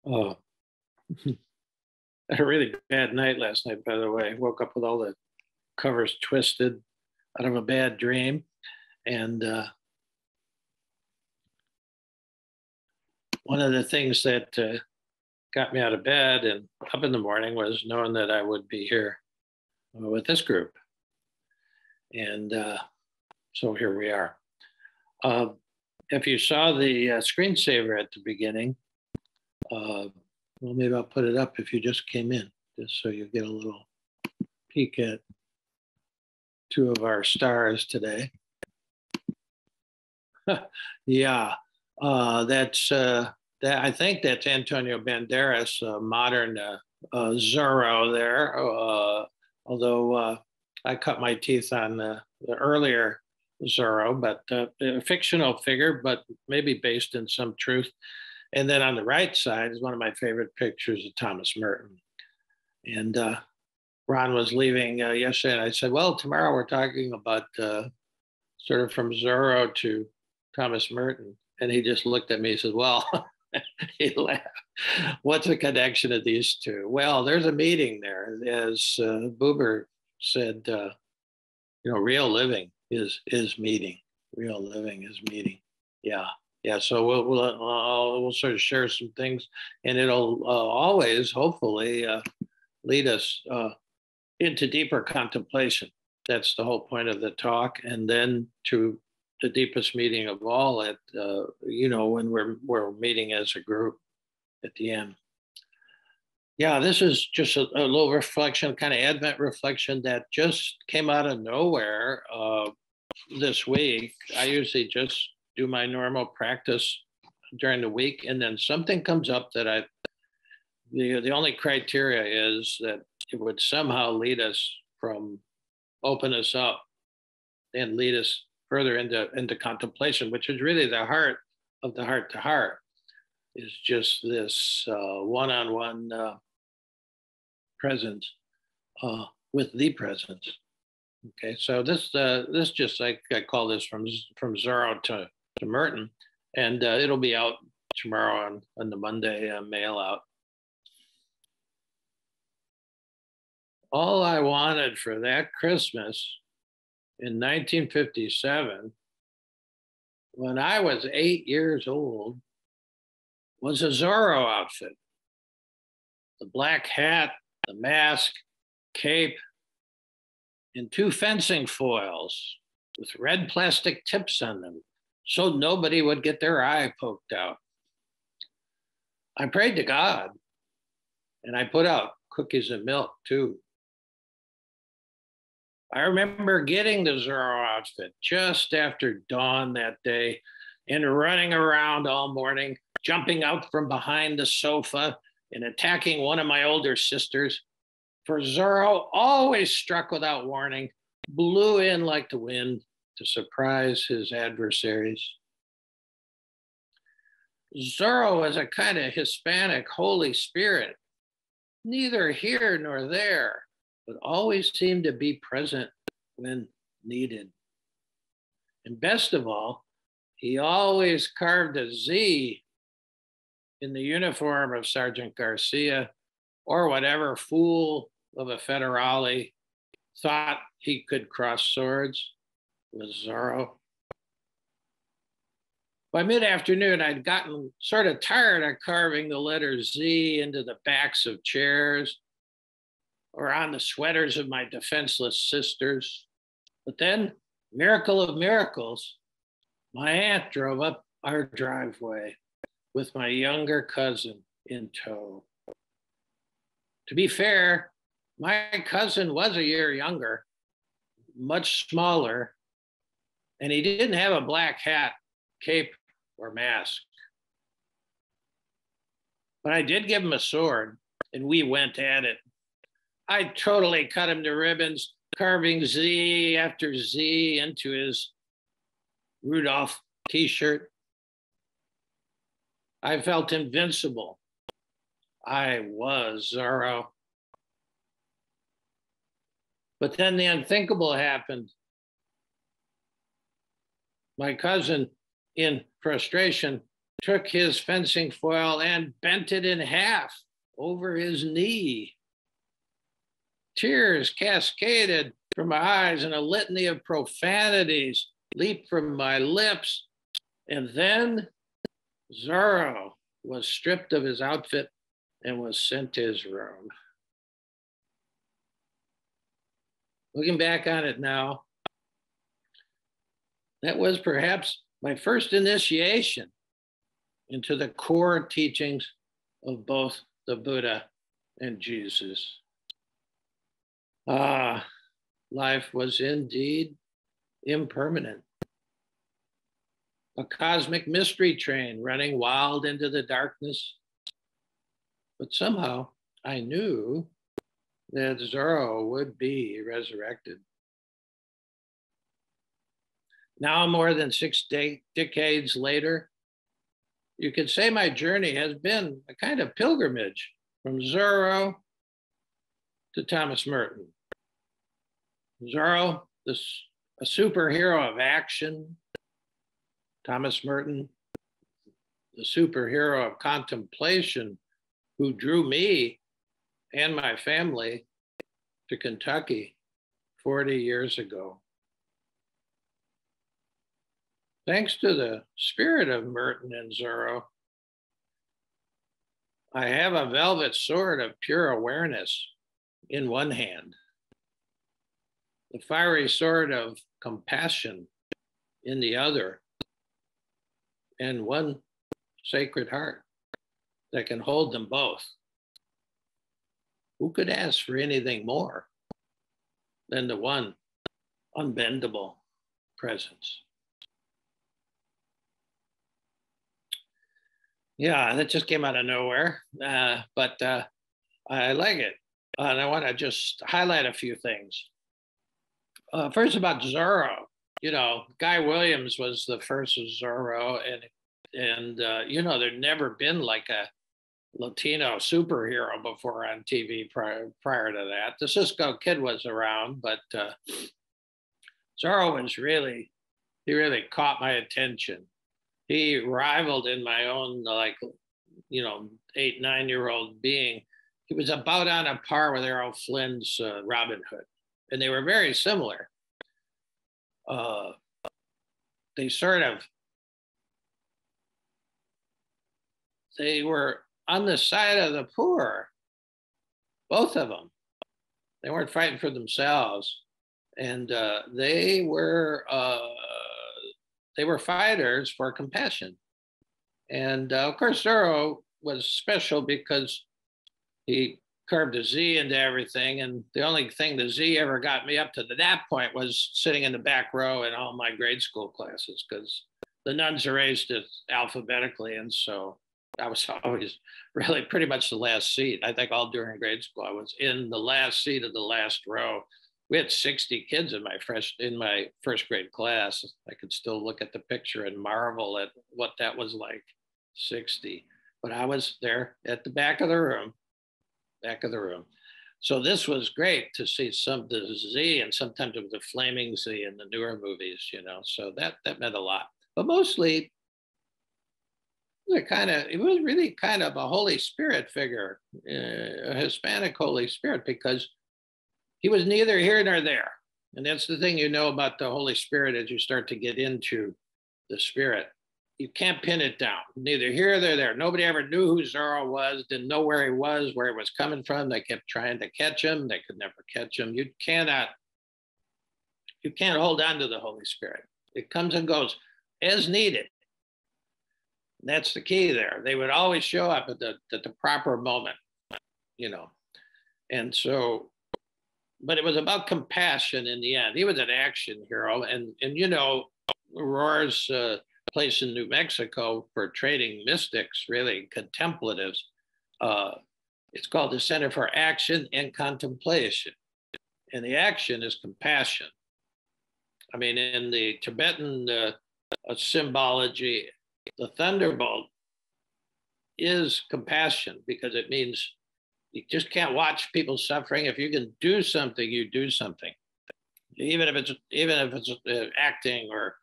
Oh, I had a really bad night last night, by the way. Woke up with all the covers twisted out of a bad dream. And one of the things that got me out of bed and up in the morning was knowing that I would be here with this group. And so here we are. Uh, if you saw the screensaver at the beginning, well, maybe I'll put it up if you just came in, just so you get a little peek at two of our stars today. Yeah, that's that. I think that's Antonio Banderas, modern Zorro there. Although I cut my teeth on the earlier Zorro, but a fictional figure, but maybe based in some truth. And then on the right side is one of my favorite pictures of Thomas Merton. And Ron was leaving yesterday, and I said, "Well, tomorrow we're talking about sort of from Zorro to Thomas Merton." And he just looked at me and said, "Well," he laughed. "What's the connection of these two?" Well, there's a meeting there. As Buber said, real living is meeting. Real living is meeting. Yeah. Yeah, so we'll sort of share some things, and it'll always, hopefully, lead us into deeper contemplation. That's the whole point of the talk, and then to the deepest meeting of all at when we're meeting as a group at the end. Yeah, this is just a little reflection, kind of Advent reflection that just came out of nowhere this week. I usually just do my normal practice during the week, and then something comes up that the only criteria is that it would somehow lead us open us up and lead us further into contemplation, which is really the heart of the heart to heart, is just this one-on-one presence with the presence. Okay, so this just, I call this from Zorro to Merton, and it'll be out tomorrow on the Monday mail out. All I wanted for that Christmas in 1957, when I was 8 years old, was a Zorro outfit. The black hat, the mask, cape, and two fencing foils with red plastic tips on them, so nobody would get their eye poked out. I prayed to God, and I put out cookies and milk too. I remember getting the Zorro outfit just after dawn that day and running around all morning, jumping out from behind the sofa and attacking one of my older sisters. For Zorro always struck without warning, blew in like the wind to surprise his adversaries. Zorro is a kind of Hispanic Holy Spirit, neither here nor there, but always seemed to be present when needed. And best of all, he always carved a Z in the uniform of Sergeant Garcia, or whatever fool of a federale thought he could cross swords with Zorro. By mid-afternoon, I'd gotten sort of tired of carving the letter Z into the backs of chairs or on the sweaters of my defenseless sisters. But then, miracle of miracles, my aunt drove up our driveway with my younger cousin in tow. To be fair, my cousin was a year younger, much smaller, and he didn't have a black hat, cape, or mask. But I did give him a sword, and we went at it. I totally cut him to ribbons, carving Z after Z into his Rudolph t-shirt. I felt invincible. I was Zorro. But then the unthinkable happened. My cousin, in frustration, took his fencing foil and bent it in half over his knee. Tears cascaded from my eyes and a litany of profanities leaped from my lips. And then Zorro was stripped of his outfit and was sent to his room. Looking back on it now, that was perhaps my first initiation into the core teachings of both the Buddha and Jesus. Life was indeed impermanent. A cosmic mystery train running wild into the darkness. But somehow I knew that Zorro would be resurrected. Now, more than 6 decades later, you could say my journey has been a kind of pilgrimage from Zorro to Thomas Merton. Zorro, a superhero of action. Thomas Merton, the superhero of contemplation, who drew me and my family to Kentucky 40 years ago. Thanks to the spirit of Merton and Zorro, I have a velvet sword of pure awareness in one hand, the fiery sword of compassion in the other, and one sacred heart that can hold them both. Who could ask for anything more than the one unbendable presence? Yeah, that just came out of nowhere, but I like it. And I want to just highlight a few things. First, about Zorro. You know, Guy Williams was the first Zorro, and you know, there'd never been like a Latino superhero before on TV prior to that. The Cisco Kid was around, but Zorro was really caught my attention. He rivaled in my own, like, you know, 8, 9-year-old being. He was about on a par with Errol Flynn's Robin Hood, and they were very similar. They were on the side of the poor, both of them. They weren't fighting for themselves, and they were fighters for compassion. And of course, Zorro was special because he carved a Z into everything. And the only thing the Z ever got me up to that point was sitting in the back row in all my grade school classes, because the nuns arranged it alphabetically. And so I was always really pretty much the last seat. I think all during grade school, I was in the last seat of the last row. We had 60 kids in my first grade class. I could still look at the picture and marvel at what that was like, 60. But I was there at the back of the room. So this was great to see the Z, and sometimes it was a flaming Z in the newer movies, you know. So that meant a lot. But mostly, it was really kind of a Holy Spirit figure, a Hispanic Holy Spirit, because he was neither here nor there. And that's the thing you know about the Holy Spirit as you start to get into the Spirit. You can't pin it down, neither here nor there. Nobody ever knew who Zorro was, didn't know where he was coming from. They kept trying to catch him. They could never catch him. You can't hold on to the Holy Spirit. It comes and goes as needed. That's the key there. They would always show up at the proper moment, you know. And so, but it was about compassion in the end. He was an action hero. And you know, Aurora's place in New Mexico for training mystics, really contemplatives, it's called the Center for Action and Contemplation. And the action is compassion. I mean, in the Tibetan symbology, the thunderbolt is compassion, because it means you just can't watch people suffering. If you can do something, you do something, even if it's acting or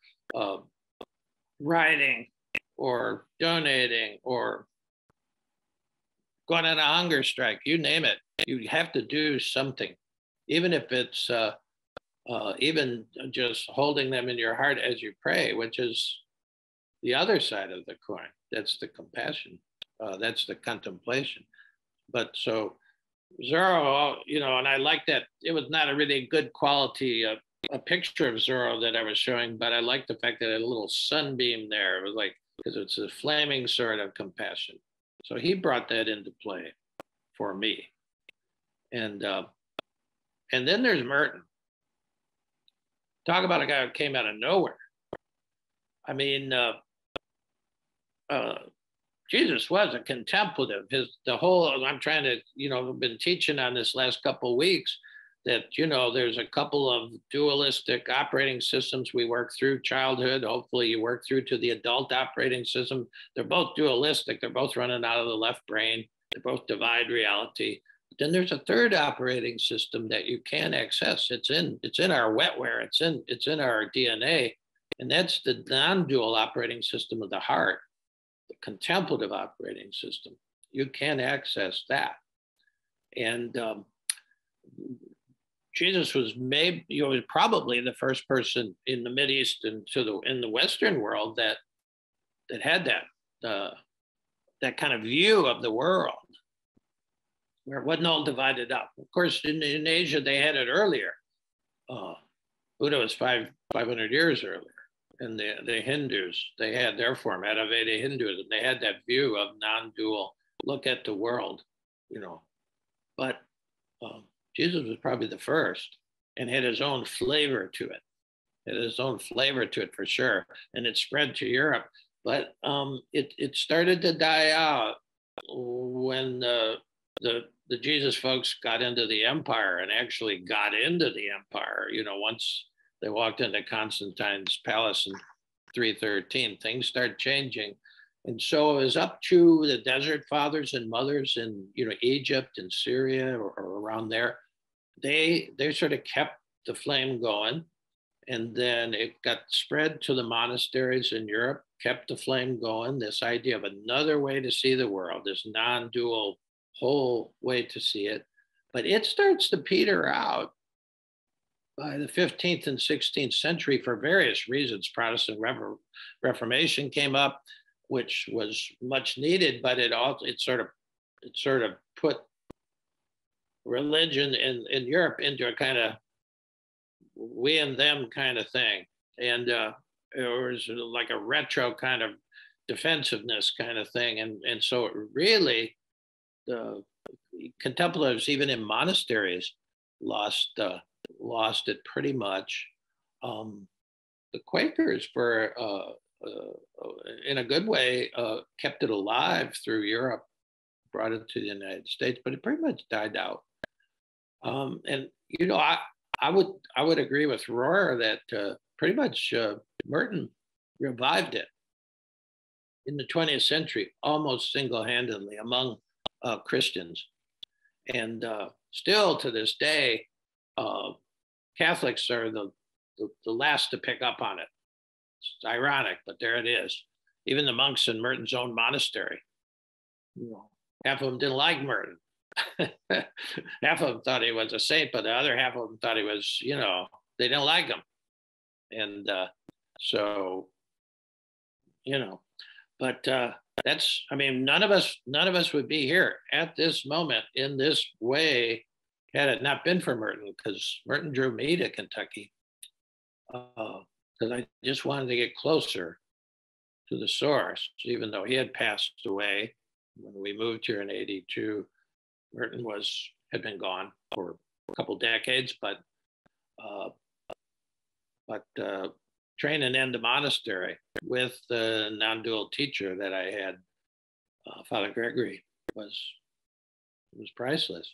writing or donating or going on a hunger strike, you name it. You have to do something, even if it's even just holding them in your heart as you pray, which is the other side of the coin. That's the compassion. That's the contemplation. But so Zorro, and I like that. It was not a really good quality a picture of Zorro that I was showing, but I like the fact that it had a little sunbeam there. It was like, because it's a flaming sword of compassion. So he brought that into play for me. And then there's Merton. Talk about a guy who came out of nowhere. I mean, Jesus was a contemplative. I'm trying to, been teaching on this last couple of weeks that, there's a couple of dualistic operating systems we work through childhood. Hopefully you work through to the adult operating system. They're both dualistic. They're both running out of the left brain. They both divide reality. But then there's a third operating system that you can access. It's in our wetware. It's in our DNA. And that's the non-dual operating system of the heart, the contemplative operating system. You can access that. And Jesus was probably the first person in the Mideast and in the Western world that had that kind of view of the world, where it wasn't all divided up. Of course, in Asia, they had it earlier. Buddha was 500 years earlier. And the Hindus, they had their form, Advaita Hinduism. They had that view of non-dual, look at the world, But Jesus was probably the first and had his own flavor to it. For sure. And it spread to Europe. But it started to die out when the Jesus folks got into the empire and actually got into the empire, once they walked into Constantine's palace in 313. Things started changing. And so it was up to the desert fathers and mothers in Egypt and Syria or around there. They sort of kept the flame going. And then it got spread to the monasteries in Europe, kept the flame going. This idea of another way to see the world, this non-dual whole way to see it. But it starts to peter out by the 15th and 16th century for various reasons. Protestant Reformation came up, which was much needed, but it sort of put religion in Europe into a kind of we and them kind of thing. And it was like a retro kind of defensiveness kind of thing. And so it really, the contemplatives, even in monasteries, lost it pretty much. The Quakers were, in a good way, kept it alive through Europe, brought it to the United States, but it pretty much died out. And I would agree with Rohr that pretty much Merton revived it in the 20th century, almost single-handedly among Christians, and still to this day. Catholics are the last to pick up on it. It's ironic, but there it is. Even the monks in Merton's own monastery, half of them didn't like Merton. Half of them thought he was a saint, but the other half of them thought he was, they didn't like him. And so, but that's, none of us would be here at this moment in this way had it not been for Merton, because Merton drew me to Kentucky because I just wanted to get closer to the source, even though he had passed away when we moved here in '82. Merton had been gone for a couple decades, but training in the monastery with the non-dual teacher that I had, Father Gregory, was priceless.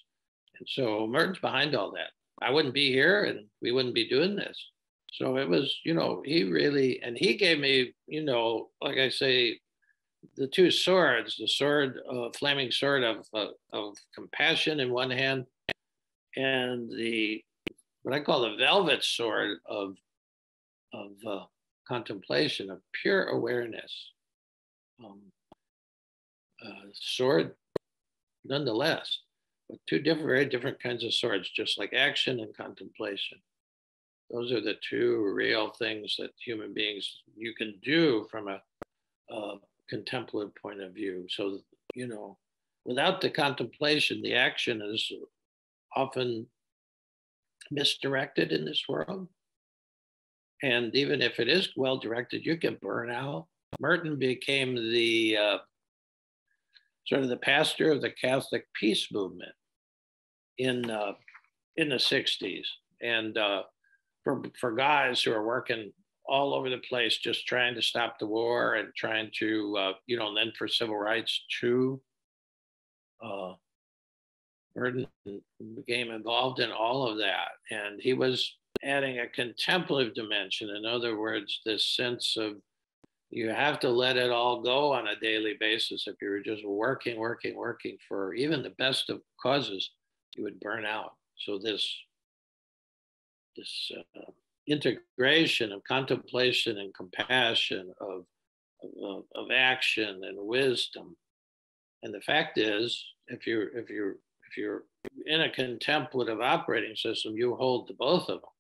And so Merton's behind all that. I wouldn't be here and we wouldn't be doing this. So it was, he really, and he gave me, like I say, the two swords, the sword, flaming sword of compassion in one hand, and what I call the velvet sword of contemplation, of pure awareness. um, sword nonetheless, but two different, very different kinds of swords, just like action and contemplation. Those are the two real things that human beings you can do from a contemplative point of view. So, you know, without the contemplation, the action is often misdirected in this world. And even if it is well directed, you can burn out. Merton became the sort of the pastor of the Catholic peace movement in the 60s. And for guys who are working all over the place, just trying to stop the war and trying to, you know, and then for civil rights too. Merton became involved in all of that. And he was adding a contemplative dimension. In other words, this sense of you have to let it all go on a daily basis. If you're just working for even the best of causes, you would burn out. So this integration of contemplation and compassion, of action and wisdom. And the fact is, if you're in a contemplative operating system, you hold to both of them.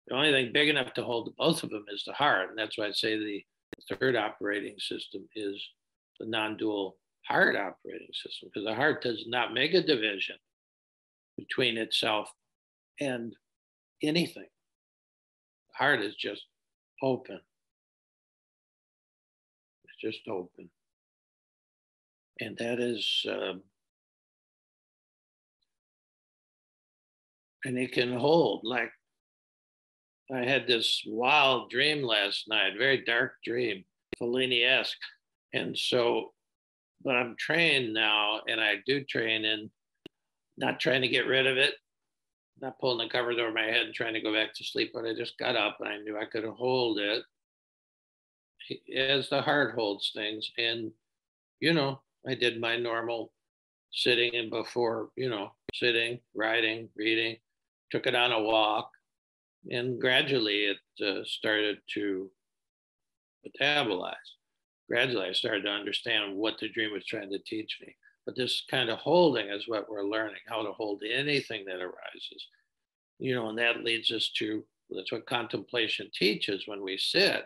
The only thing big enough to hold to both of them is the heart. And that's why I say the third operating system is the non-dual heart operating system, because the heart does not make a division between itself and anything. The heart is just open. It's just open. And that is, and it can hold. Like, I had this wild dream last night, very dark dream, Fellini-esque. And so, but I'm trained now, and I do train in not trying to get rid of it, not pulling the covers over my head and trying to go back to sleep, but I just got up and I knew I could hold it as the heart holds things. And, you know, I did my normal sitting and before, you know, sitting, writing, reading, took it on a walk. And gradually it started to metabolize. Gradually I started to understand what the dream was trying to teach me. But this kind of holding is what we're learning, how to hold anything that arises. You know, and that leads us to, that's what contemplation teaches when we sit.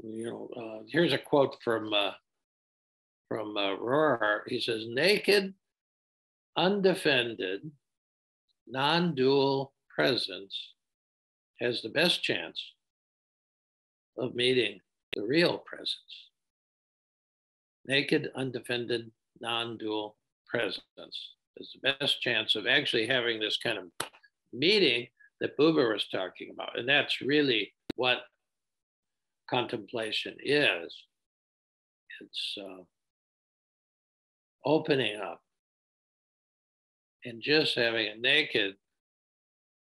You know, here's a quote from Rohr. He says, naked, undefended, non-dual presence has the best chance of meeting the real presence. Naked, undefended, non-dual presence is the best chance of actually having this kind of meeting that Buber was talking about. And that's really what contemplation is. It's opening up and just having a naked,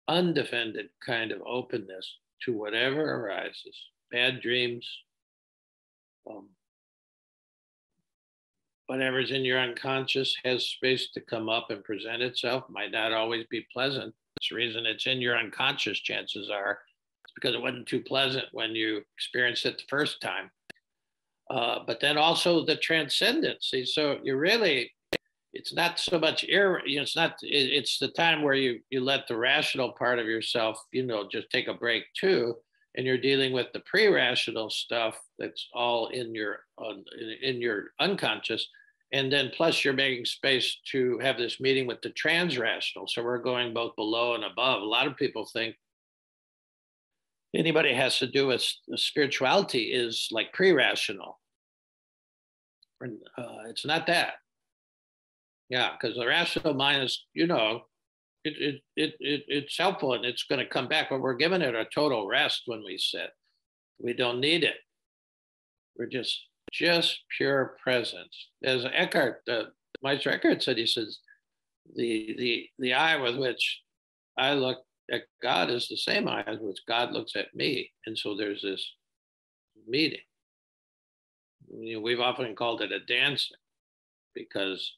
undefended kind of openness to whatever arises. Bad dreams, whatever's in your unconscious has space to come up and present itself. Might not always be pleasant. That's the reason it's in your unconscious, chances are. It's because it wasn't too pleasant when you experienced it the first time. But then also the transcendency. So you really, it's not so much it's not, it's the time where you let the rational part of yourself, you know, just take a break too. And you're dealing with the pre-rational stuff that's all in your unconscious. And then plus you're making space to have this meeting with the trans-rational. So we're going both below and above. A lot of people think anybody has to do with spirituality is like pre-rational. It's not that. Yeah, because the rational mind is, you know, it's helpful and it's going to come back, but we're giving it a total rest when we sit. We don't need it. We're just pure presence. As Eckhart, Meister Eckhart said, he says, the eye with which I look at God is the same eye with which God looks at me. And so there's this meeting. You know, we've often called it a dancing because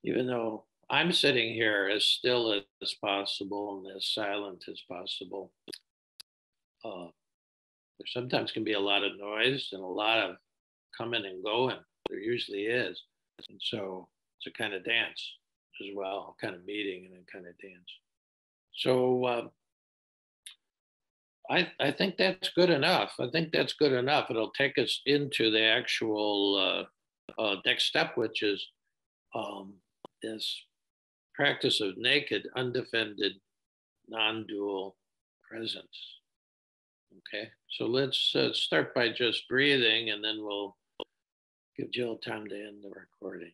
even though I'm sitting here as still as possible and as silent as possible, there sometimes can be a lot of noise and a lot of coming and going. There usually is. And so it's a kind of dance as well, kind of meeting and a kind of dance. So I think that's good enough. I think that's good enough. It'll take us into the actual next step, which is this practice of naked, undefended, non-dual presence. Okay, so let's start by just breathing, and then we'll give Jill time to end the recording.